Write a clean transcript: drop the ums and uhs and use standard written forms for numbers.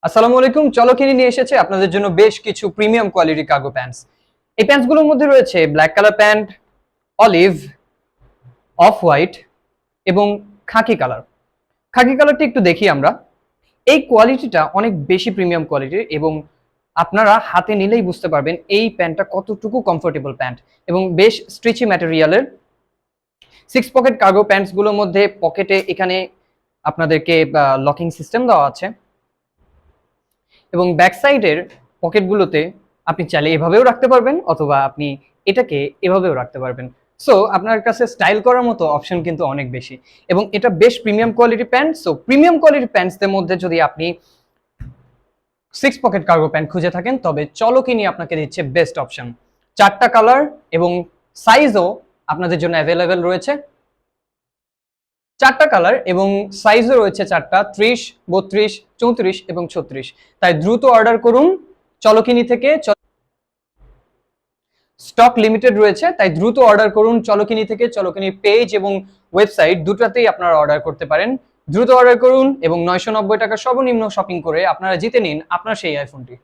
আসসালামু আলাইকুম। চলকিনি নিয়ে এসেছে আপনাদের জন্য বেশ কিছু প্রিমিয়াম কোয়ালিটি কার্গো প্যান্টস। এই প্যান্টসগুলোর মধ্যে রয়েছে black colour pant, olive, off white এবং খাকি কালার। খাকি কালারটা একটু দেখি আমরা। এই কোয়ালিটিটা অনেক বেশি প্রিমিয়াম কোয়ালিটির এবং আপনারা হাতে নিলেই বুঝতে পারবেন এই প্যান্টটা কতটুকু কমফোর্টেবল প্যান্ট এবং বেশ স্ট্রেচি ম্যাটেরিয়ালের। 6 পকেট কার্গো প্যান্টসগুলোর মধ্যে পকেটে এখানে আপনাদেরকে লকিং সিস্টেম দেওয়া আছে এবং ব্যাক সাইডের পকেটগুলোতে আপনি চাইলে এভাবেও রাখতে পারবেন অথবা আপনি এটাকে এভাবেও রাখতে পারবেন। সো আপনার কাছে স্টাইল করার মতো অপশন কিন্তু অনেক বেশি এবং এটা বেশ premium quality pant. So premium quality প্যান্টসদের মধ্যে যদি আপনি 6 পকেট কার্গো প্যান্ট খুঁজে থাকেন তবে চলকিনি আপনাকে দিচ্ছে বেস্ট অপশন। 4টা কালার এবং সাইজও আপনাদের জন্য অ্যাভেলেবেল রয়েছে। 4টা কালার এবং সাইজও রয়েছে 4টা, 30, 32, 34 এবং 36। তাই দ্রুত অর্ডার করুন চলকিনি থেকে। স্টক লিমিটেড রয়েছে, তাই দ্রুত অর্ডার করুন চলকিনি থেকে। চলকিনির পেজ এবং ওয়েবসাইট দুটাতেই আপনারা অর্ডার করতে পারেন। দ্রুত অর্ডার করুন এবং 990 টাকা সর্বনিম্ন শপিং করে আপনারা জিতে নিন আপনার সেই আইফোনটি।